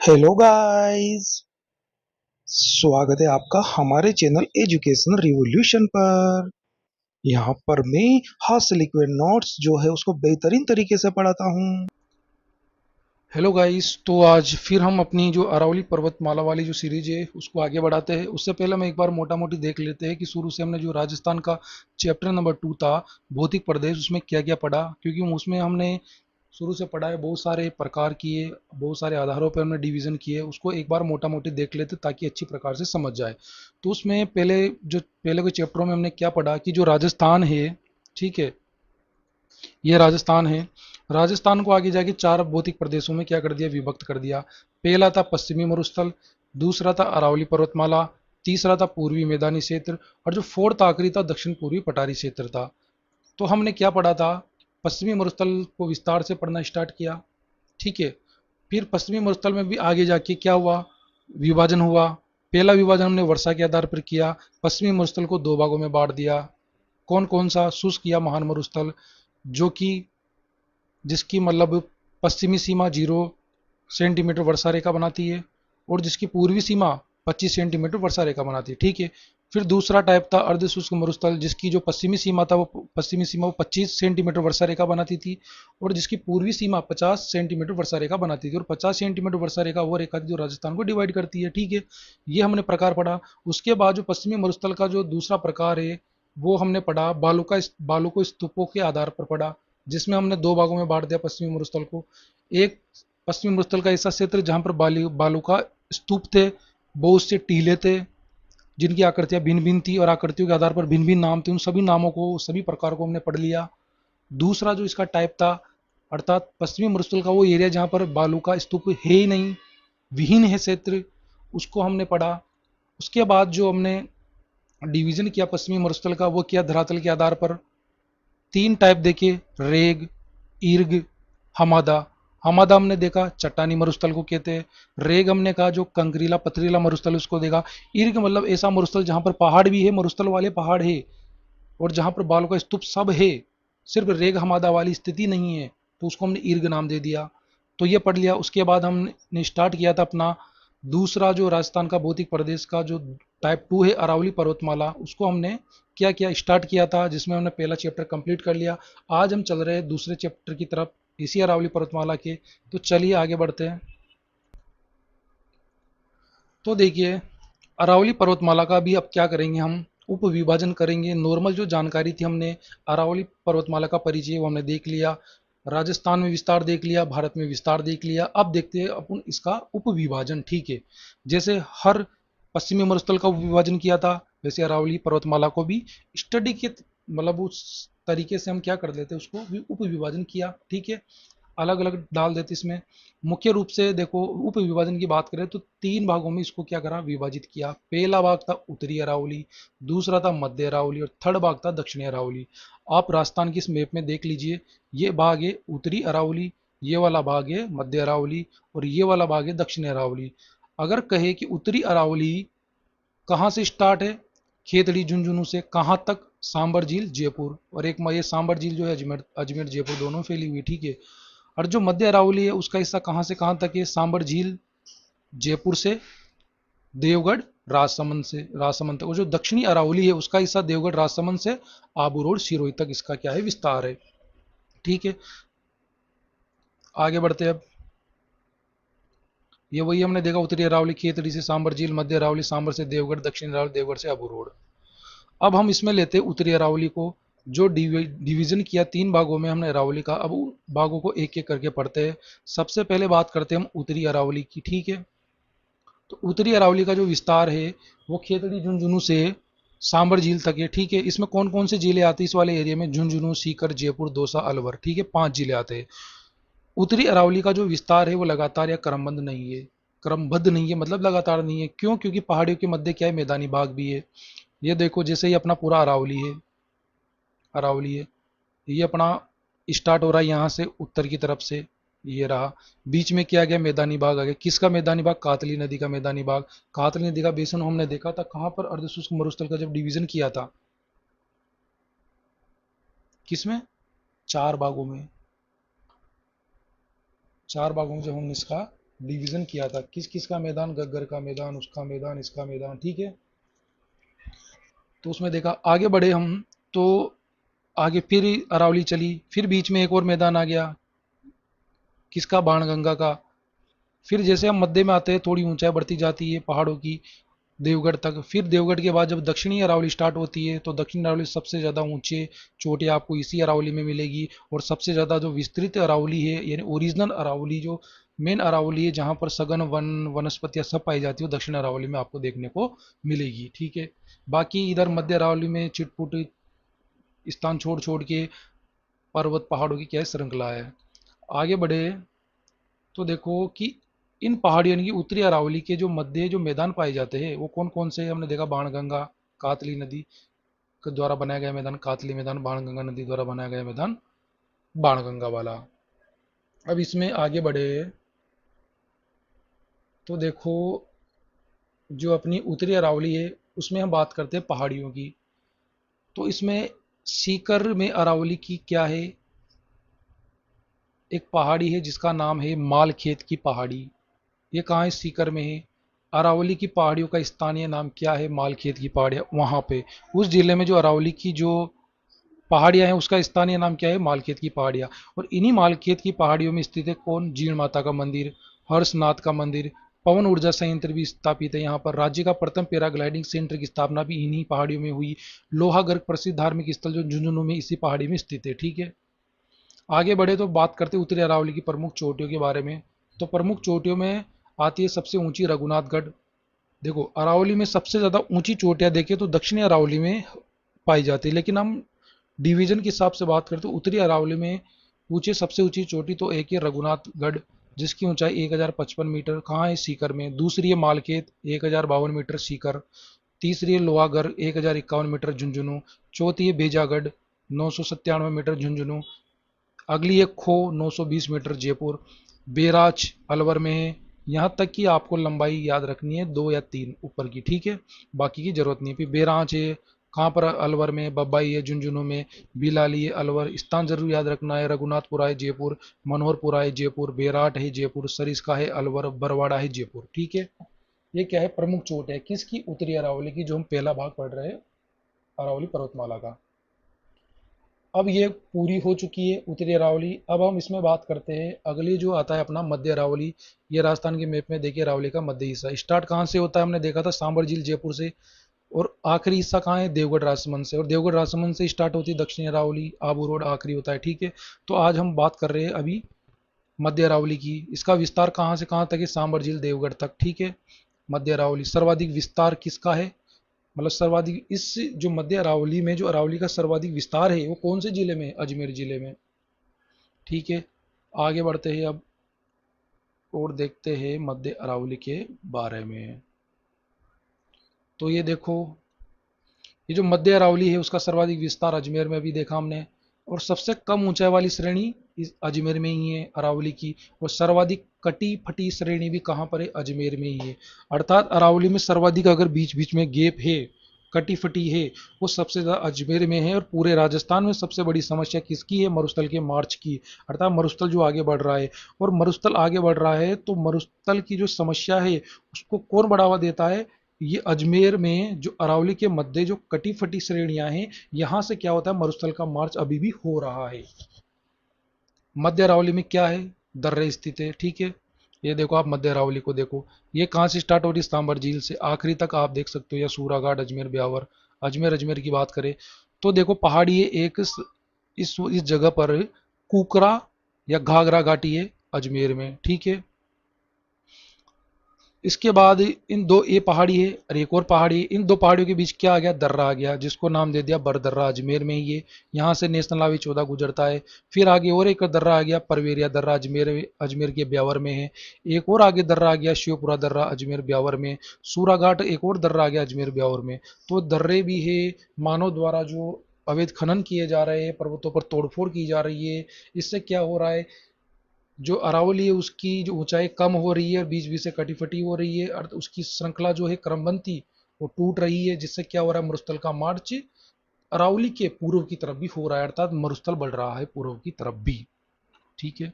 Hello guys. स्वागत है आपका हमारे चैनल एजुकेशन रिवॉल्यूशन पर। यहाँ पर मैं हाथ से लिखे हुए नोट्स जो है उसको बेहतरीन तरीके से पढ़ाता हूँ। Hello guys. तो आज फिर हम अपनी जो अरावली पर्वतमाला वाली जो सीरीज है उसको आगे बढ़ाते हैं। उससे पहले हम एक बार मोटा मोटी देख लेते हैं कि शुरू से हमने जो राजस्थान का चैप्टर नंबर 2 था, भौतिक प्रदेश, उसमें क्या क्या पढ़ा। क्योंकि उसमें हमने शुरू से पढ़ा है, बहुत सारे प्रकार किए, बहुत सारे आधारों पर हमने डिवीजन किए। उसको एक बार मोटा मोटी देख लेते ताकि अच्छी प्रकार से समझ जाए। तो उसमें पहले के चैप्टरों में हमने क्या पढ़ा कि जो राजस्थान है, ठीक है, ये राजस्थान है। राजस्थान को आगे जाके चार भौतिक प्रदेशों में क्या कर दिया, विभक्त कर दिया। पहला था पश्चिमी मरुस्थल, दूसरा था अरावली पर्वतमाला, तीसरा था पूर्वी मैदानी क्षेत्र, और जो फोर्थ आखिरी था दक्षिण पूर्वी पठारी क्षेत्र था। तो हमने क्या पढ़ा था, पश्चिमी मरुस्थल को विस्तार से पढ़ना स्टार्ट किया, ठीक है। फिर पश्चिमी मरुस्थल में भी आगे जाके क्या हुआ, विभाजन हुआ। पहला विभाजन हमने वर्षा के आधार पर किया, पश्चिमी मरुस्थल को दो भागों में बांट दिया। कौन कौन सा, शुष्क या महान मरुस्थल, जो कि जिसकी मतलब पश्चिमी सीमा 0 सेंटीमीटर वर्षा रेखा बनाती है, और जिसकी पूर्वी सीमा 25 सेंटीमीटर वर्षा रेखा बनाती है, ठीक है। फिर दूसरा टाइप था अर्ध शुष्क मरुस्थल, जिसकी जो पश्चिमी सीमा वो 25 सेंटीमीटर वर्षा रेखा बनाती थी, और जिसकी पूर्वी सीमा 50 सेंटीमीटर वर्षा रेखा बनाती थी। और 50 सेंटीमीटर वर्षा रेखा वो रेखा थी जो राजस्थान को डिवाइड करती है, ठीक है। ये हमने प्रकार पढ़ा। उसके बाद जो पश्चिमी मरुस्थल का जो दूसरा प्रकार है वो हमने पढ़ा, बालू को स्तूपों के आधार पर पढ़ा, जिसमें हमने दो भागों में बांट दिया पश्चिमी मरुस्थल को। एक पश्चिमी मरुस्थल का ऐसा क्षेत्र जहां पर बालू का स्तूप थे, बहुत से टीले थे जिनकी आकृतियां भिन्न भिन्न थी, और आकृतियों के आधार पर भिन्न भिन्न नाम थे। उन सभी नामों को, सभी प्रकार को हमने पढ़ लिया। दूसरा जो इसका टाइप था, अर्थात पश्चिमी मरुस्थल का वो एरिया जहां पर बालू का स्तूप है ही नहीं, विहीन है क्षेत्र, उसको हमने पढ़ा। उसके बाद जो हमने डिवीजन किया पश्चिमी मरुस्थल का, वो किया धरातल के आधार पर। तीन टाइप देखे, रेग, ईर्ग, हमादा। हमादा हमने देखा चट्टानी मरुस्थल को कहते हैं। रेग हमने कहा जो कंकरीला पथरीला मरुस्थल उसको देखा। ईर्ग मतलब ऐसा मरुस्थल जहां पर पहाड़ भी है, मरुस्थल वाले पहाड़ है, और जहां पर बालू का स्तूप सब है, सिर्फ रेग हमादा वाली स्थिति नहीं है, तो उसको हमने ईर्ग नाम दे दिया। तो ये पढ़ लिया। उसके बाद हमने स्टार्ट किया था अपना दूसरा जो राजस्थान का भौतिक प्रदेश का जो टाइप 2 है, अरावली पर्वतमाला, उसको हमने क्या किया, स्टार्ट किया था, जिसमें हमने पहला चैप्टर कंप्लीट कर लिया। आज हम चल रहे हैं दूसरे चैप्टर की तरफ, इसी अरावली पर्वतमाला के। तो चलिए आगे बढ़ते हैं। तो देखिए, अरावली पर्वतमाला का भी अब क्या करेंगे, हम उप विभाजन करेंगे। नॉर्मल जो जानकारी थी, हमने अरावली पर्वतमाला का परिचय वो हमने देख लिया, राजस्थान में विस्तार देख लिया, भारत में विस्तार देख लिया। अब देखते हैं अपन इसका उप विभाजन, ठीक है। जैसे हर पश्चिमी मरुस्थल का उप विभाजन किया था, वैसे अरावली पर्वतमाला को भी स्टडी के मतलब उस तरीके से हम क्या कर लेते उसको भी उप विभाजन किया, ठीक है। अलग अलग डाल देते इसमें। मुख्य रूप से देखो, उप विभाजन की बात करें तो तीन भागों में इसको क्या करा, विभाजित किया। पहला भाग था उत्तरी अरावली, दूसरा था मध्य अरावली, और थर्ड भाग था दक्षिणी अरावली। आप राजस्थान की इस मैप में देख लीजिए, ये भाग है उत्तरी अरावली, ये वाला भाग है मध्य अरावली, और ये वाला भाग है दक्षिणी अरावली। अगर कहे कि उत्तरी अरावली कहाँ से स्टार्ट है, खेतड़ी झुंझुनू से कहाँ तक, सांबर झील जयपुर, और एक ये सांबर झील जो है अजमेर अजमेर जयपुर दोनों फैली हुई, ठीक है। और जो मध्य अरावली है उसका हिस्सा कहाँ से कहाँ तक है, सांबर झील जयपुर से देवगढ़ राजसमंद तक। और जो दक्षिणी अरावली है उसका हिस्सा देवगढ़ राजसमंद से आबू रोड सिरोही तक इसका क्या है, विस्तार है, ठीक है। आगे बढ़ते हैं अब। ये वही हमने देखा, उत्तरी अरावली खेतड़ी से सांबर झील, मध्य अरावली सांबर से देवगढ़, दक्षिणी अरावली देवगढ़ से आबू रोड। अब हम इसमें लेते हैं उत्तरी अरावली को, जो डिवीजन किया तीन भागों में हमने अरावली का। अब उन भागों को एक एक करके पढ़ते हैं। सबसे पहले बात करते हैं हम उत्तरी अरावली की, ठीक है। तो उत्तरी अरावली का जो विस्तार है वो खेतड़ी झुंझुनू से सांबर झील तक है, ठीक है। इसमें कौन कौन से जिले आते हैं इस वाले एरिया में, झुंझुनू, सीकर, जयपुर, दौसा, अलवर, ठीक है, 5 जिले आते हैं। उत्तरी अरावली का जो विस्तार है वो लगातार या क्रमबद्ध नहीं है। क्रमबद्ध नहीं है मतलब लगातार नहीं है, क्यों, क्योंकि पहाड़ियों के मध्य क्या है, मैदानी भाग भी है। ये देखो, जैसे ही अपना पूरा अरावली है, ये अपना स्टार्ट हो रहा है यहाँ से उत्तर की तरफ से, ये रहा। बीच में क्या गया, मैदानी भाग आ गया। किसका मैदानी भाग, कातली नदी का मैदानी भाग। कातली नदी का बेसन हमने देखा था कहाँ पर, अर्धशुष्क मरुस्थल का जब डिवीजन किया था, किसमें, चार भागों में। चार भागों में जब हमने इसका डिवीजन किया था, किस किस का मैदान, गग्गर का मैदान, उसका मैदान, इसका मैदान, ठीक है। तो उसमें देखा, आगे बढ़े हम, तो आगे फिर अरावली चली, फिर बीच में एक और मैदान आ गया, किसका, बाणगंगा का। फिर जैसे हम मध्य में आते हैं, थोड़ी ऊंचाई बढ़ती जाती है पहाड़ों की, देवगढ़ तक। फिर देवगढ़ के बाद जब दक्षिणी अरावली स्टार्ट होती है, तो दक्षिणी अरावली सबसे ज़्यादा ऊंचे चोटियाँ आपको इसी अरावली में मिलेगी। और सबसे ज़्यादा जो विस्तृत अरावली है, यानी ओरिजिनल अरावली, जो मेन अरावली है, जहाँ पर सघन वन वनस्पतियाँ सब पाई जाती है, वो दक्षिण अरावली में आपको देखने को मिलेगी, ठीक है। बाकी इधर मध्य अरावली में चिटपुट स्थान छोड़ छोड़ के पर्वत पहाड़ों की क्या श्रृंखला है। आगे बढ़े तो देखो कि इन पहाड़ियों की उत्तरी अरावली के जो मध्य जो मैदान पाए जाते हैं, वो कौन कौन से हैं? हमने देखा, बाणगंगा, कातली नदी के द्वारा बनाया गया मैदान कातली मैदान, बाणगंगा नदी द्वारा बनाया गया मैदान बाणगंगा वाला। अब इसमें आगे बढ़े तो देखो, जो अपनी उत्तरी अरावली है, उसमें हम बात करते हैं पहाड़ियों की। तो इसमें सीकर में अरावली की क्या है, एक पहाड़ी है जिसका नाम है मालखेत की पहाड़ी। ये कहाँ है? सीकर में है। अरावली की पहाड़ियों का स्थानीय नाम क्या है? मालखेत की पहाड़ियाँ, वहाँ पे उस जिले में जो अरावली की जो पहाड़ियाँ हैं, उसका स्थानीय नाम क्या है? मालखेत की पहाड़ियाँ। और इन्हीं मालखेत की पहाड़ियों में स्थित है कौन? जीण माता का मंदिर, हर्षनाथ का मंदिर, पवन ऊर्जा संयंत्र भी स्थापित है यहाँ पर। राज्य का प्रथम पैराग्लाइडिंग सेंटर की स्थापना भी इन्हीं पहाड़ियों में हुई। लोहागढ़ प्रसिद्ध धार्मिक स्थल जो झुंझुनू में इसी पहाड़ी में स्थित है, ठीक है। आगे बढ़े तो बात करते हैं उत्तरी अरावली की प्रमुख चोटियों के बारे में। तो प्रमुख चोटियों में आती है सबसे ऊंची रघुनाथगढ़। देखो, अरावली में सबसे ज़्यादा ऊंची चोटियां देखें तो दक्षिणी अरावली में पाई जाती है, लेकिन हम डिवीजन के हिसाब से बात करते हैं, उत्तरी अरावली में ऊंचे सबसे ऊंची चोटी तो एक है रघुनाथगढ़, जिसकी ऊंचाई 1055 मीटर। कहाँ है? सीकर में। दूसरी है मालखेत, 1052 मीटर, सीकर। तीसरी है लोहागढ़, 1051 मीटर, झुंझुनू। चौथी है बेजागढ़, 997 मीटर, झुंझुनू। अगली है खो, 920 मीटर, जयपुर। बेराज अलवर में है। यहाँ तक कि आपको लंबाई याद रखनी है, 2 या 3 ऊपर की, ठीक है। बाकी की जरूरत नहीं है। फिर बेराज है, कहाँ पर? अलवर में। बब्बाई है झुंझुनू में। बिलाली है अलवर। स्थान जरूर याद रखना है, रघुनाथपुरा है जयपुर, मनोहरपुरा है जयपुर, बेराट है जयपुर, सरिस्का है अलवर, बरवाड़ा है जयपुर, ठीक है। ये क्या है? प्रमुख चोट है किसकी? उत्तरी अरावली की, जो हम पहला भाग पढ़ रहे हैं अरावली पर्वतमाला का। अब ये पूरी हो चुकी है उत्तरी अरावली। अब हम इसमें बात करते हैं, अगली जो आता है अपना मध्य अरावली। ये राजस्थान के मैप में देखिए, अरावली का मध्य हिस्सा स्टार्ट कहाँ से होता है? हमने देखा था सांबर झील जयपुर से। और आखिरी हिस्सा कहाँ है? देवगढ़ राजसमंद से। और देवगढ़ राजसमंद से स्टार्ट होती है दक्षिणी अरावली, आबू रोड आखिरी होता है, ठीक है। तो आज हम बात कर रहे हैं अभी मध्य अरावली की। इसका विस्तार कहाँ से कहाँ तक है? सांबर झील देवगढ़ तक, ठीक है। मध्य अरावली सर्वाधिक विस्तार किसका है? मतलब सर्वाधिक, इस जो मध्य अरावली में जो अरावली का सर्वाधिक विस्तार है, वो कौन से जिले में है? अजमेर जिले में, ठीक है। आगे बढ़ते हैं अब और देखते हैं मध्य अरावली के बारे में। तो ये देखो, ये जो मध्य अरावली है, उसका सर्वाधिक विस्तार अजमेर में भी देखा हमने। और सबसे कम ऊंचाई वाली श्रेणी इस अजमेर में ही है अरावली की। और सर्वाधिक कटी फटी श्रेणी भी कहाँ पर है? अजमेर में ही है। अर्थात अरावली में सर्वाधिक अगर बीच बीच में गैप है, कटी फटी है, वो सबसे ज़्यादा अजमेर में है। और पूरे राजस्थान में सबसे बड़ी समस्या किसकी है? मरुस्थल के मार्च की। अर्थात मरुस्थल जो आगे बढ़ रहा है। और मरुस्थल आगे बढ़ रहा है, तो मरुस्थल की जो समस्या है, उसको कौन बढ़ावा देता है? ये अजमेर में जो अरावली के मध्य जो कटी फटी श्रेणियां हैं, यहां से क्या होता है? मरुस्थल का मार्च अभी भी हो रहा है। मध्य अरावली में क्या है? दर्रे स्थित है, ठीक है। ये देखो, आप मध्य अरावली को देखो, ये कहाँ से स्टार्ट हो रही है? सांबर झील से आखिरी तक आप देख सकते हो, या सूराघाट, अजमेर, ब्यावर। अजमेर की बात करें तो देखो, पहाड़ी है एक, इस जगह पर कुकरा या घाघरा घाटी है अजमेर में, ठीक है। इसके बाद इन दो, ये पहाड़ी है और एक और पहाड़ी है, इन दो पहाड़ियों के बीच क्या आ गया? दर्रा आ गया, जिसको नाम दे दिया बरदर्रा। अजमेर में ही ये, यहाँ से नेशनल हाईवे 14 गुजरता है। फिर आगे और एक दर्रा आ गया, परवेरिया दर्रा, अजमेर के ब्यावर में है। एक और आगे दर्रा आ गया, शिवपुरा दर्रा, अजमेर ब्यावर में। सूराघाट एक और दर्रा आ गया अजमेर ब्यावर में। तो दर्रे भी है, मानव द्वारा जो अवैध खनन किए जा रहे हैं, पर्वतों पर तोड़फोड़ की जा रही है, इससे क्या हो रहा है? जो अरावली है, उसकी जो ऊंचाई कम हो रही है, बीच बीच से कटी फटी हो रही है, और उसकी श्रृंखला जो है क्रमबंधी, वो टूट रही है, जिससे क्या हो रहा है? मरुस्थल का मार्च अरावली के पूर्व की तरफ भी हो रहा है, अर्थात मरुस्थल बढ़ रहा है पूर्व की तरफ भी, ठीक है।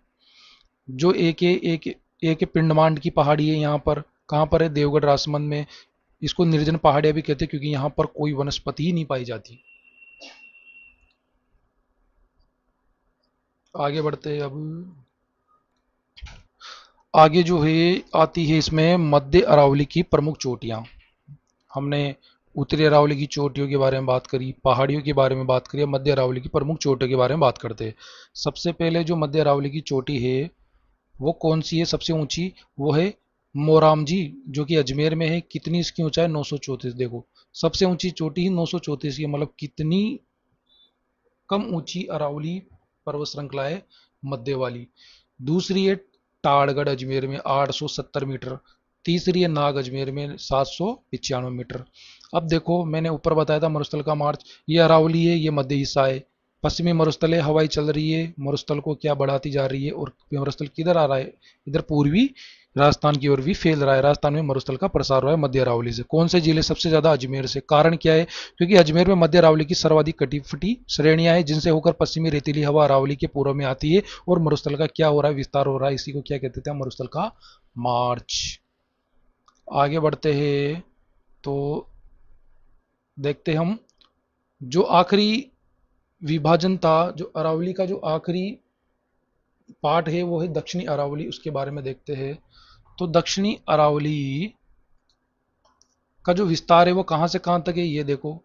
जो एक एक है पिंडमांड की पहाड़ी है यहाँ पर, कहाँ पर है, देवगढ़ राजसमंद में। इसको निर्जन पहाड़ियाँ भी कहते हैं क्योंकि यहाँ पर कोई वनस्पति ही नहीं पाई जाती। आगे बढ़ते हैं अब। आगे जो है आती है इसमें मध्य अरावली की प्रमुख चोटियाँ। हमने उत्तरी अरावली की चोटियों के बारे में बात करी, पहाड़ियों के बारे में बात करी, अब मध्य अरावली की प्रमुख चोटियों के बारे में बात करते हैं। सबसे पहले जो मध्य अरावली की चोटी है वो कौन सी है सबसे ऊंची, वो है मोरामजी, जो कि अजमेर में है। कितनी इसकी ऊंचाई, 934। देखो, सबसे ऊंची चोटी ही 934 की है, मतलब कितनी कम ऊंची अरावली पर्वत श्रृंखला है मध्य वाली। दूसरी है ताड़गढ़ अजमेर में 870 मीटर। तीसरी है नाग अजमेर में 795 मीटर। अब देखो, मैंने ऊपर बताया था मरुस्थल का मार्च, ये अरावली है, ये मध्य हिस्सा है। पश्चिमी मरुस्थल है, हवाई चल रही है, मरुस्थल को क्या बढ़ाती जा रही है, और मरुस्थल किधर आ रहा है, इधर पूर्वी राजस्थान की ओर भी फैल रहा है। राजस्थान में मरुस्थल का प्रसार हो रहा है मध्य अरावली से। कौन से जिले सबसे ज्यादा, अजमेर से। कारण क्या है, क्योंकि अजमेर में मध्य अरावली की सर्वाधिक कटी फटी श्रेणियां हैं, जिनसे होकर पश्चिमी रेतीली हवा अरावली के पूर्व में आती है और मरुस्थल का क्या हो रहा है, विस्तार हो रहा है। इसी को क्या कहते थे, मरुस्थल का मार्च। आगे बढ़ते हैं तो देखते हैं हम, जो आखिरी विभाजन था, जो अरावली का जो आखिरी पार्ट है वो है दक्षिणी अरावली। उसके बारे में देखते हैं। तो दक्षिणी अरावली का जो विस्तार है वो कहां से कहां तक है, ये देखो,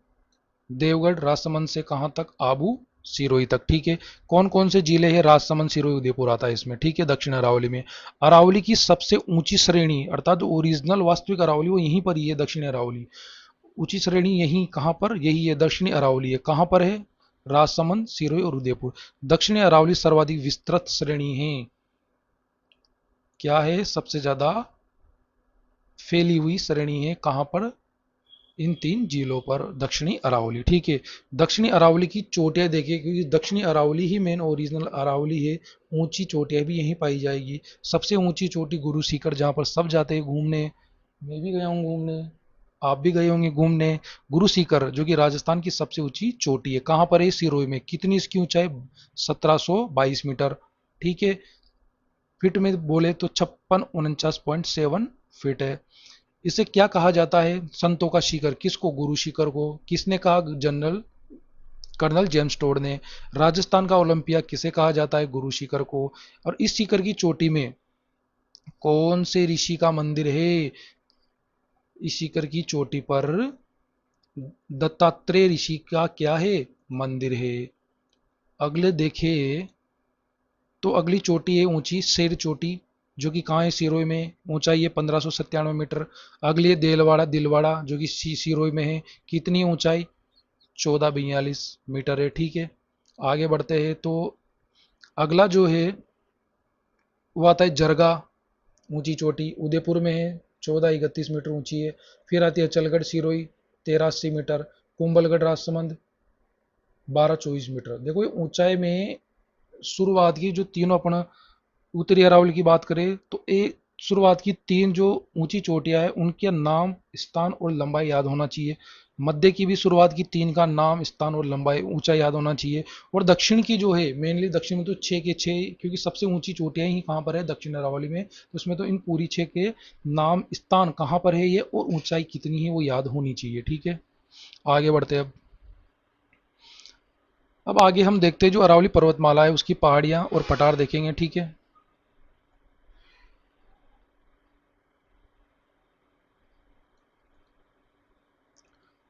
देवगढ़ राजसमंद से कहां तक, आबू सिरोही तक। ठीक है। कौन कौन से जिले हैं, राजसमंद सिरोही उदयपुर आता है इसमें। ठीक है। दक्षिण अरावली में अरावली की सबसे ऊंची श्रेणी, अर्थात ओरिजिनल वास्तविक अरावली वो यहीं पर ही है, दक्षिण अरावली। ऊंची श्रेणी यहीं कहां पर, यही है, दक्षिणी अरावली है। कहां पर है, राजसमंद सिरोही और उदयपुर। दक्षिणी अरावली सर्वाधिक विस्तृत श्रेणी है। क्या है, सबसे ज्यादा फैली हुई श्रेणी है, कहां पर, इन तीन जिलों पर, दक्षिणी अरावली। ठीक है। दक्षिणी अरावली की चोटियां देखिए, क्योंकि दक्षिणी अरावली ही मेन ओरिजिनल अरावली है। ऊंची चोटियां भी यहीं पाई जाएगी। सबसे ऊंची चोटी गुरु सीकर, जहां पर सब जाते हैं घूमने, मैं भी गया हूँ घूमने, आप भी गए होंगे घूमने। गुरु सीकर जो कि राजस्थान की सबसे ऊंची चोटी है, कहां पर है, सिरोही में। कितनी इसकी ऊंचाई, 1722 मीटर। ठीक है। फीट में बोले तो 5649.7 फीट है। इसे क्या कहा जाता है, संतों का शिखर। किसको, गुरु शिखर को। किसने कहा, जनरल कर्नल जेम्स टोड ने। राजस्थान का ओलंपिया किसे कहा जाता है, गुरु शिखर को। और इस शिखर की चोटी में कौन से ऋषि का मंदिर है, इस शिखर की चोटी पर दत्तात्रेय ऋषि का क्या है, मंदिर है। अगले देखे तो अगली चोटी है ऊंची शेर चोटी, जो कि कहाँ है, सिरोही में। ऊंचाई है 1597 मीटर। अगली है देलवाड़ा दिलवाड़ा, जो कि सिरोही में है। कितनी ऊंचाई, 1442 मीटर है। ठीक है। आगे बढ़ते हैं तो अगला जो है वो आता है जरगा, ऊंची चोटी उदयपुर में है, 1431 मीटर ऊंची है। फिर आती है चलगढ़ सिरोही, 1380 मीटर। कुंभलगढ़ राजसमंद, 1224 मीटर। देखो ये ऊंचाई में शुरुआत की जो तीनों अपना उत्तरी अरावली की बात करें तो ये शुरुआत की तीन जो ऊंची चोटियां हैं उनके नाम, स्थान और लंबाई याद होना चाहिए। मध्य की भी शुरुआत की तीन का नाम, स्थान और लंबाई, ऊंचाई याद होना चाहिए। और दक्षिण की जो है, मेनली दक्षिण में तो छः के छः, क्योंकि सबसे ऊंची चोटियां ही कहाँ पर है, दक्षिण अरावली में, तो उसमें तो इन पूरी छः के नाम, स्थान कहाँ पर है ये, और ऊंचाई कितनी है वो याद होनी चाहिए। ठीक है। आगे बढ़ते हैं अब आगे हम देखते हैं जो अरावली पर्वतमाला है उसकी पहाड़ियाँ और पठार देखेंगे। ठीक है।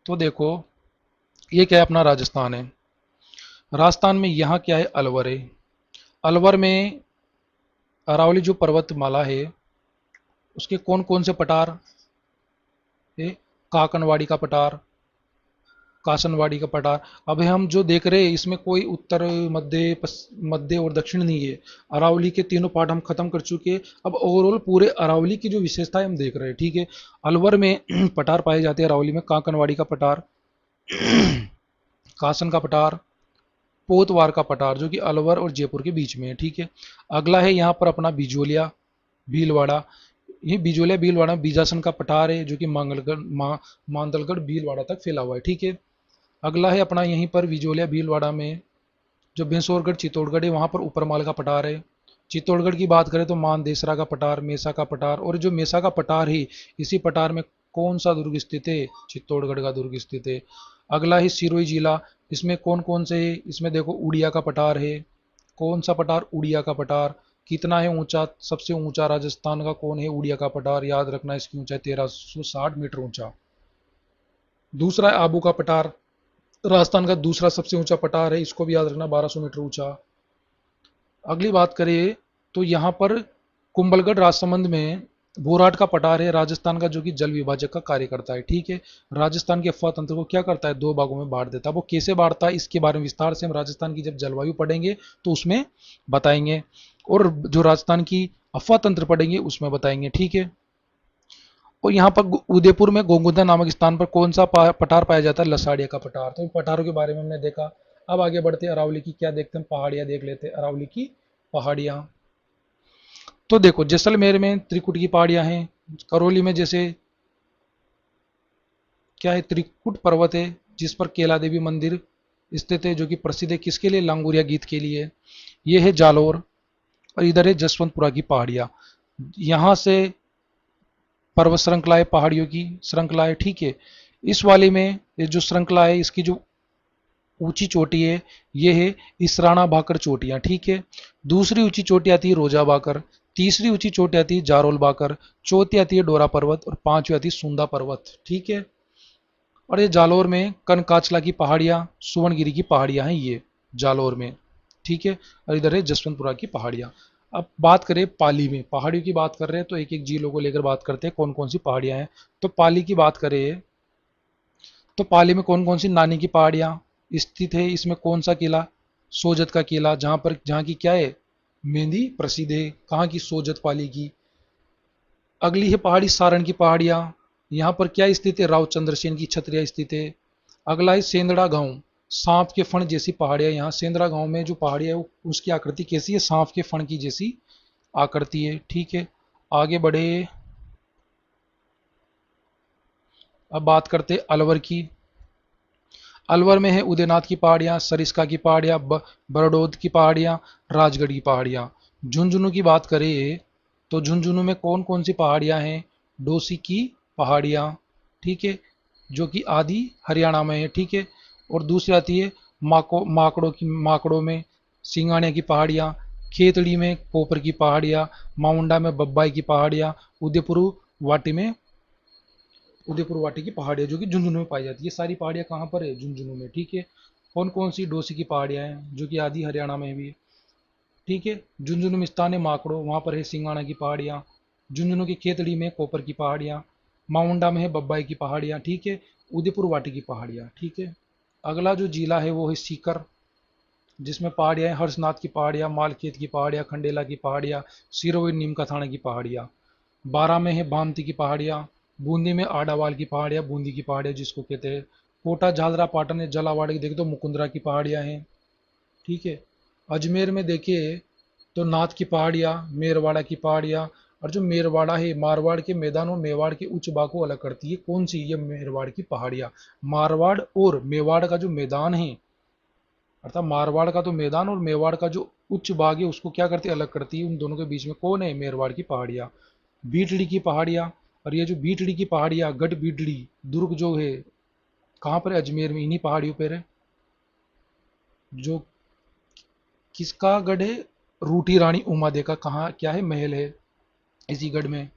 तो देखो, ये क्या है, अपना राजस्थान है। राजस्थान में यहाँ क्या है, अलवर है। अलवर में अरावली जो पर्वतमाला है उसके कौन कौन से पठार है, काकनवाड़ी का पठार, कासनवाड़ी का पठार। अब हम जो देख रहे हैं इसमें कोई उत्तर, मध्य और दक्षिण नहीं है। अरावली के तीनों पार्ट हम खत्म कर चुके हैं। अब ओवरऑल पूरे अरावली की जो विशेषताएं हम देख रहे हैं। ठीक है। अलवर में पठार पाए जाते हैं, अरावली में काकनवाड़ी का पठार, कासन का पठार, पोतवार का पठार, जो कि अलवर और जयपुर के बीच में है। ठीक है। अगला है यहाँ पर अपना बिजोलिया भीलवाड़ा। ये बिजोलिया भीलवाड़ा बीजासन का पठार है, जो कि मांदलगढ़ भीलवाड़ा तक फैला हुआ है। ठीक है। अगला है अपना यहीं पर बिजोलिया भीलवाड़ा में जो बेंसौरगढ़ चित्तौड़गढ़ है, वहाँ पर ऊपरमाल का पठार है। चित्तौड़गढ़ की बात करें तो मानदेसरा का पठार, मेसा का पठार, और जो मेसा का पठार है इसी पठार में कौन सा दुर्ग स्थित है? चित्तौड़गढ़ का दुर्ग स्थित है। अगला है सिरोही जिला, इसमें कौन कौन से है? इसमें देखो उड़िया का पठार है। कौन सा पठार? उड़िया का पठार। कितना है ऊंचा? सबसे ऊंचा राजस्थान का कौन है? उड़िया का पठार। याद रखना इसकी ऊंचाई 1360 मीटर ऊंचा। दूसरा है आबू का पठार, राजस्थान का दूसरा सबसे ऊंचा पठार है, इसको भी याद रखना, 1200 मीटर ऊंचा। अगली बात करें तो यहाँ पर कुंभलगढ़ राजसमंद में बोराट का पठार है, राजस्थान का, जो कि जल विभाजक का कार्य करता है। ठीक है, राजस्थान के अफवाह तंत्र को क्या करता है? दो भागों में बांट देता है। वो कैसे बांटता है इसके बारे में विस्तार से हम राजस्थान की जब जलवायु पढ़ेंगे तो उसमें बताएंगे, और जो राजस्थान की अफवाह तंत्र पढ़ेंगे उसमें बताएंगे। ठीक है, और यहाँ पर उदयपुर में गोंगुदा नामक स्थान पर कौन सा पठार पाया जाता है? लसाड़िया का पठार। तो इन पठारों के बारे में हमने देखा। अब आगे बढ़ते हैं, अरावली की क्या देखते हैं? पहाड़ियाँ देख लेते हैं, अरावली की पहाड़ियाँ। तो देखो, जैसलमेर में त्रिकुट की पहाड़ियाँ हैं। करौली में जैसे क्या है? त्रिकुट पर्वत है, जिस पर केला देवी मंदिर स्थित है, जो कि प्रसिद्ध है किसके लिए? लांगुरिया गीत के लिए। ये है जालोर, और इधर है जसवंतपुरा की पहाड़ियाँ। यहाँ से पर्वत श्रृंखला है, पहाड़ियों की श्रृंखला है। ठीक है, इस वाले में ये जो श्रृंखला है, इसकी जो ऊंची चोटी है ये है इसराना भाकर चोटियां। ठीक है, दूसरी ऊंची चोटी आती है रोजा भाकर, तीसरी ऊंची चोटी आती है जारोल भाकर, चौथी आती है डोरा पर्वत, और पांचवी आती है सुंदा पर्वत। ठीक है, और ये जालोर में कनकाचला की पहाड़ियां, सुवर्णगिरी की पहाड़ियां हैं ये जालोर में। ठीक है, और इधर है जसवंतपुरा की पहाड़ियां। अब बात करें पाली में, पहाड़ियों की बात कर रहे हैं तो एक एक जिलों को लेकर बात करते हैं कौन कौन सी पहाड़ियां हैं। तो पाली की बात करें तो पाली में कौन कौन सी नानी की पहाड़ियां स्थित है? इसमें कौन सा किला? सोजत का किला, जहाँ की क्या है? मेहंदी प्रसिद्ध है। कहाँ की? सोजत पाली की। अगली है पहाड़ी सारण की पहाड़ियाँ, यहाँ पर क्या स्थित है? राव चंद्रसेन की छतरिया स्थित है। अगला है सेंदड़ा गांव, सांप के फण जैसी पहाड़ियाँ। यहाँ सेंदड़ा गांव में जो पहाड़ियाँ है उसकी आकृति कैसी है? सांप के फण की जैसी आकृति है। ठीक है, आगे बढ़े, अब बात करते हैं अलवर की। अलवर में है उदयनाथ की पहाड़ियाँ, सरिस्का की पहाड़ियाँ, बरडोद की पहाड़ियाँ, राजगढ़ की पहाड़ियाँ। झुंझुनू की बात करें तो झुंझुनू में कौन कौन सी पहाड़ियाँ हैं? डोसी की पहाड़ियाँ। ठीक है, जो कि आदि हरियाणा में है। ठीक है, और दूसरी आती है माकड़ों में सिंगानिया की पहाड़ियाँ, खेतड़ी में कोपर की पहाड़ियाँ, माउंडा में बब्बाई की पहाड़ियाँ, उदयपुर वाटी में उदयपुर वाटी की पहाड़ियाँ, जो कि झुंझुनू में पाई जाती है। ये सारी पहाड़ियाँ कहाँ पर है? झुंझुनू में। ठीक है, कौन कौन सी? डोसी की पहाड़ियाँ हैं, जो कि आदि हरियाणा में भी है। ठीक है, झुंझुनू में स्थान है माकड़ो, वहाँ पर है सिंगाना की पहाड़ियाँ। झुंझुनू की खेतड़ी में कोपर की पहाड़ियाँ, माउंडा में है बब्बाई की पहाड़ियाँ। ठीक है, उदयपुर वाटी की पहाड़ियाँ। ठीक है, अगला जो जिला है वो है सीकर, जिसमें पहाड़ियाँ हैं हर्षनाथ की पहाड़ियाँ, मालखेत की पहाड़ियाँ, खंडेला की पहाड़ियाँ, सिरोही नीमका थाना की पहाड़ियाँ। बारह में है भामती की पहाड़ियाँ, बूंदी में आडावाल की पहाड़ियाँ, बूंदी की पहाड़ियाँ जिसको कहते हैं। कोटा झालरा पाटन जलावाड़ की देखे तो मुकुंदरा की पहाड़ियाँ हैं। ठीक है, अजमेर में देखिए तो नाथ की पहाड़ियाँ, मेरवाड़ा की पहाड़ियाँ, और जो मेरवाड़ा है मारवाड़ के मैदान और मेवाड़ के उच्च भाग को अलग करती है। कौन सी? ये मेरवाड़ की पहाड़ियाँ। मारवाड़ और मेवाड़ का जो मैदान है, अर्थात मारवाड़ का तो मैदान और मेवाड़ का जो उच्च भाग है उसको क्या करती है? अलग करती है। उन दोनों के बीच में कौन है? मेरवाड़ की पहाड़ियाँ। बीटड़ी की पहाड़ियाँ, और ये जो बीटड़ी की पहाड़ियाँ, गढ़ बीटड़ी दुर्ग जो है कहाँ पर है? अजमेर में, इन्हीं पहाड़ियों पर है। जो किसका गढ़ है? रूठी रानी उमादे का। कहाँ क्या है? महल है इसी गढ़ में।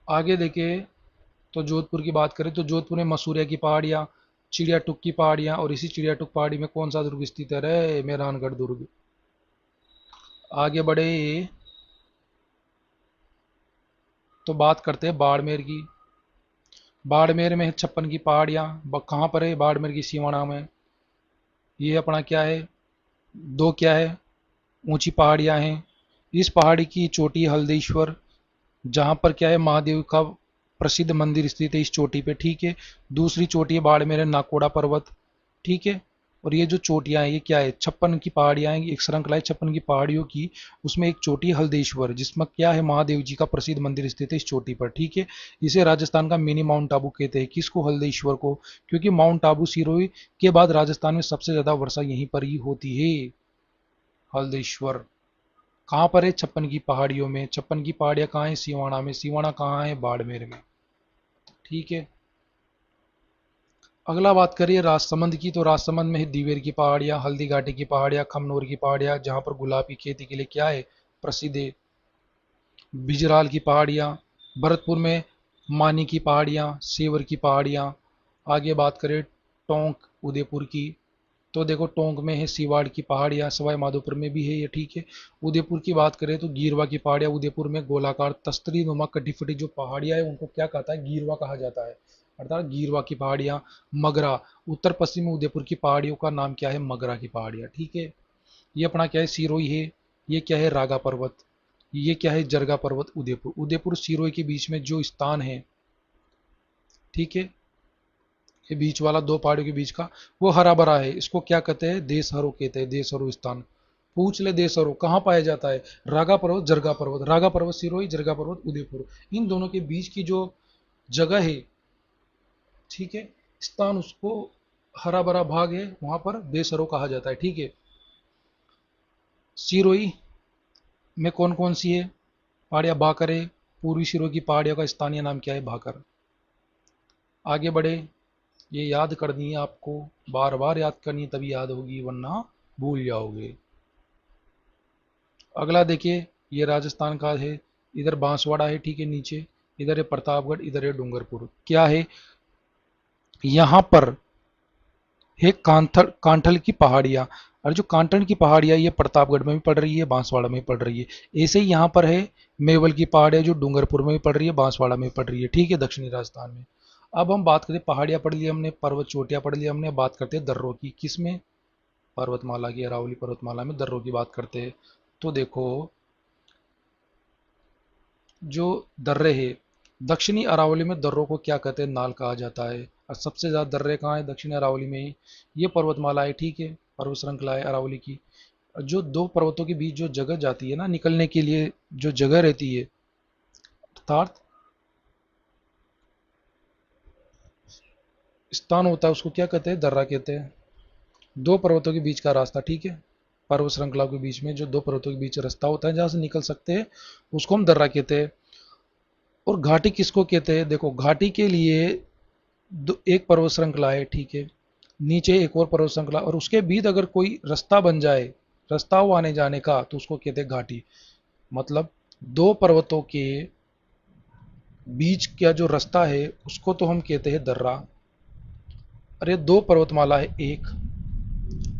आगे देखे तो जोधपुर की बात करें तो जोधपुर में मसूरिया की पहाड़ियाँ, चिड़िया टुक की पहाड़ियाँ, और इसी चिड़िया टुक पहाड़ी में कौन सा दुर्ग स्थित है? रे मेहरानगढ़ दुर्ग। आगे बढ़े तो बात करते हैं बाड़मेर की। बाड़मेर में है छप्पन की पहाड़ियाँ, कहाँ पर है? बाड़मेर की सिवाना में। ये अपना क्या है? दो क्या है? ऊंची पहाड़ियाँ हैं। इस पहाड़ी की चोटी हल्देश्वर, जहाँ पर क्या है? महादेव का प्रसिद्ध मंदिर स्थित है इस चोटी पे। ठीक है, दूसरी चोटी है बाड़मेर है नाकोड़ा पर्वत। ठीक है, और ये जो चोटियाँ हैं ये क्या है? छप्पन की पहाड़ियाँ हैं, एक श्रृंखला है छप्पन की पहाड़ियों की। उसमें एक चोटी है हल्देश्वर, जिसमें क्या है? महादेव जी का प्रसिद्ध मंदिर स्थित है इस चोटी पर। ठीक है, इसे राजस्थान का मिनी माउंट आबू कहते हैं। किसको? हल्देश्वर को, क्योंकि माउंट आबू सिरोही के बाद राजस्थान में सबसे ज्यादा वर्षा यहीं पर ही होती है। हल्देश्वर। कहाँ पर है? छप्पन की पहाड़ियों में। छप्पन की पहाड़ियाँ कहाँ है? सिवाना में। सिवाना कहाँ है? बाड़मेर में। ठीक है। अगला बात करिए राजसमंद की, तो राजसमंद में है दीवेर की पहाड़ियाँ, हल्दी घाटी की पहाड़ियाँ, खमनोर की पहाड़ियाँ, जहाँ पर गुलाब की खेती के लिए क्या है? प्रसिद्ध है। बिजराल की पहाड़ियाँ, भरतपुर में मानी की पहाड़ियाँ, सेवर की पहाड़ियाँ। आगे बात करें टोंक उदयपुर की, तो देखो टोंक में है सीवाड़ की पहाड़ियाँ, सवाई माधोपुर में भी है ये। ठीक है। उदयपुर की बात करें तो गीरवा की पहाड़ियाँ, उदयपुर में गोलाकार तस्तरी नुमा कटी फटी जो पहाड़ियाँ है उनको क्या कहता है? गीरवा कहा जाता है, अर्थात गीरवा की पहाड़ियाँ। मगरा, उत्तर पश्चिम में उदयपुर की पहाड़ियों का नाम क्या है? मगरा की पहाड़ियाँ। ठीक है। ये अपना क्या है? सिरोही है। ये क्या है? रागा पर्वत। ये क्या है? जरगा पर्वत। उदयपुर, उदयपुर सिरोही के बीच में जो स्थान है, ठीक है, ये बीच वाला दो पहाड़ियों के बीच का, वो हरा भरा है। इसको क्या कहते हैं? देशहरो कहते हैं, देशहरो स्थान। पूछ ले देशहरो कहाँ पाया जाता है? रागा पर्वत, जरगा पर्वत। रागा पर्वत सिरोही, जरगा पर्वत उदयपुर। इन दोनों के बीच की जो जगह है, ठीक है, स्थान, उसको हरा भरा भाग है, वहां पर देशहरो कहा जाता है। ठीक है। सिरोही में कौन कौन सी है पहाड़ियाँ? भाकर है। पूर्वी सिरोही की पहाड़ियों का स्थानीय नाम क्या है? भाकर। आगे बढ़े, ये याद करनी है आपको, बार बार याद करनी है तभी याद होगी, वरना भूल जाओगे। अगला देखिए, ये राजस्थान का है। इधर बांसवाड़ा है, ठीक है, नीचे। इधर है प्रतापगढ़, इधर है डूंगरपुर। क्या है? यहाँ पर है कांठल की पहाड़ियाँ। और जो कांठल की पहाड़ियाँ ये प्रतापगढ़ में भी पड़ रही है, बांसवाड़ा में भी पड़ रही है। ऐसे ही यहाँ पर है मेवल की पहाड़ियाँ जो डूंगरपुर में भी पड़ रही है, बांसवाड़ा में भी पड़ रही है। ठीक है, दक्षिणी राजस्थान में। अब हम बात करें, पहाड़ियाँ पढ़ ली हमने, पर्वत चोटियाँ पढ़ ली हमने, बात करते हैं दर्रों की। किसमें? पर्वतमाला की, अरावली पर्वतमाला में दर्रों की बात करते हैं। तो देखो, जो दर्रे है, दक्षिणी अरावली में दर्रों को क्या कहते हैं? नाल कहा जाता है। और सबसे ज़्यादा दर्रे कहाँ है? दक्षिणी अरावली में ही। ये पर्वतमाला है, ठीक है, पर्वत श्रृंखला है अरावली की। जो दो पर्वतों के बीच जो जगह जाती है ना निकलने के लिए, जो जगह रहती है, अर्थात स्थान होता है, उसको क्या कहते हैं? दर्रा कहते हैं। दो पर्वतों के बीच का रास्ता, ठीक है, पर्वत श्रृंखला के बीच में जो दो पर्वतों के बीच रास्ता होता है जहां से निकल सकते हैं, उसको हम दर्रा कहते हैं। और घाटी किसको कहते हैं? देखो, घाटी के लिए एक पर्वत श्रृंखला है, ठीक है, नीचे एक और पर्वत श्रृंखला, और उसके बीच अगर कोई रास्ता बन जाए, रास्ता हो आने जाने का, तो उसको कहते हैं घाटी। मतलब दो पर्वतों के बीच का जो रास्ता है उसको तो हम कहते हैं दर्रा। अरे दो पर्वतमाला है, एक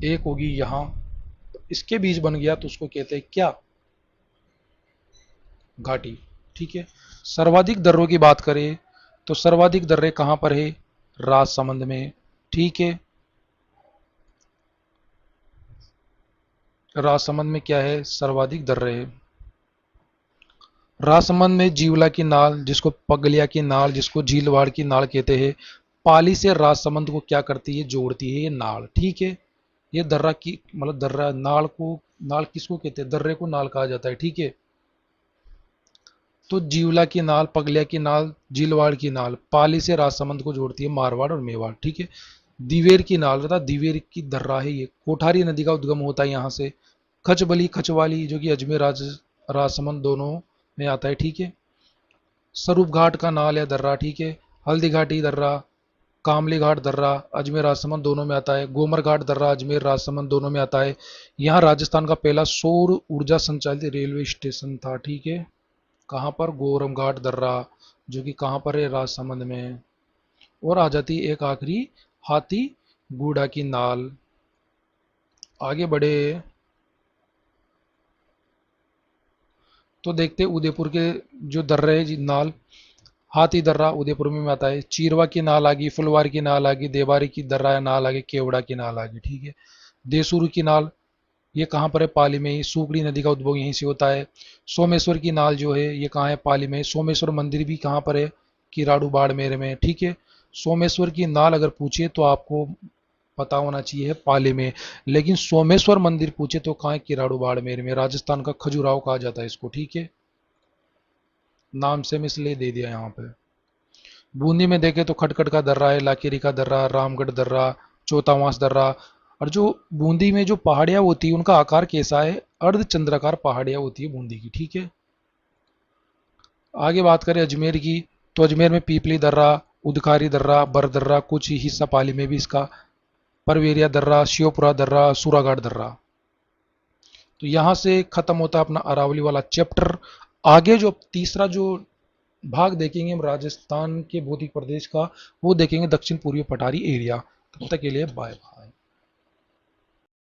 एक होगी यहाँ, इसके बीच बन गया तो उसको कहते हैं क्या? घाटी। ठीक है। सर्वाधिक दर्रों की बात करें तो सर्वाधिक दर्रे कहाँ पर है? राजसमंद में। ठीक है। राजसमंद में क्या है? सर्वाधिक दर्रे है। राजसमंद में जीवला की नाल, जिसको पगलिया की नाल, जिसको झीलवाड़ की नाल कहते हैं, पाली से राजसमंद को क्या करती है? जोड़ती है ये नाल। ठीक है। ये दर्रा की मतलब दर्रा, नाल को, नाल किसको कहते हैं? दर्रे को नाल कहा जाता है। ठीक है। तो जीवला की नाल, पगलिया की नाल, झीलवाड़ की नाल पाली से राजसमंद को जोड़ती है, मारवाड़ और मेवाड़। ठीक है। दिवेर की नाल, अर्थात दिवेर की दर्रा है ये, कोठारी नदी का उद्गम होता है यहाँ से। खचबली, खचवाली, जो कि अजमेर राजसमंद दोनों में आता है। ठीक है। स्वरूप घाट का नाल है दर्रा। ठीक है। हल्दी घाटी दर्रा, कामली घाट दर्रा अजमेर राजसमंद दोनों में आता है। गोमर घाट दर्रा अजमेर राजसमंद दोनों में आता है। यहाँ राजस्थान का पहला सौर ऊर्जा संचालित रेलवे स्टेशन था। ठीक है। कहाँ पर? गोरम घाट दर्रा, जो कि कहाँ पर है? राजसमंद में। और आ जाती है एक आखिरी, हाथी गूड़ा की नाल। आगे बढ़े तो देखते उदयपुर के जो दर्रे है नाल, हाथी दर्रा उदयपुर में आता है। चीरवा की नाल आ गई, फुलवारी की नाल आ गई, देवारी की दर्रा नाल आ गई, केवड़ा की नाल आ गई। ठीक है। देसुरु की नाल, ये कहाँ पर है? पाली में ही। सुगड़ी नदी का उद्भव यहीं से होता है। सोमेश्वर की नाल जो है ये कहाँ है? पाली में। सोमेश्वर मंदिर भी कहाँ पर है? किराड़ू बाड़मेर में। ठीक है। सोमेश्वर की नाल अगर पूछे तो आपको पता होना चाहिए है पाली में, लेकिन सोमेश्वर मंदिर पूछे तो कहाँ है? किराड़ू बाड़मेर में। राजस्थान का खजुराहो कहा जाता है इसको। ठीक है। नाम से मैं इसलिए दे दिया यहाँ पे। बूंदी में देखे तो खटखट का दर्रा है, लाकेरी का दर्रा, रामगढ़ दर्रा, चौतावास दर्रा। और जो बूंदी में जो पहाड़ियाँ होती है उनका आकार कैसा है? अर्धचंद्राकार पहाड़ियाँ होती है बूंदी की, ठीक है। आगे बात करें अजमेर की, तो अजमेर में पीपली दर्रा, उदकारी दर्रा, बर दर्रा, कुछ ही हिस्सा पाली में भी इसका, परवेरिया दर्रा, शिवपुरा दर्रा, सूरागढ़ दर्रा। तो यहाँ से खत्म होता है अपना अरावली वाला चैप्टर। आगे जो तीसरा जो भाग देखेंगे हम राजस्थान के भौतिक प्रदेश का, वो देखेंगे दक्षिण पूर्वी पठारी एरिया। तब तक के लिए बाय बाय।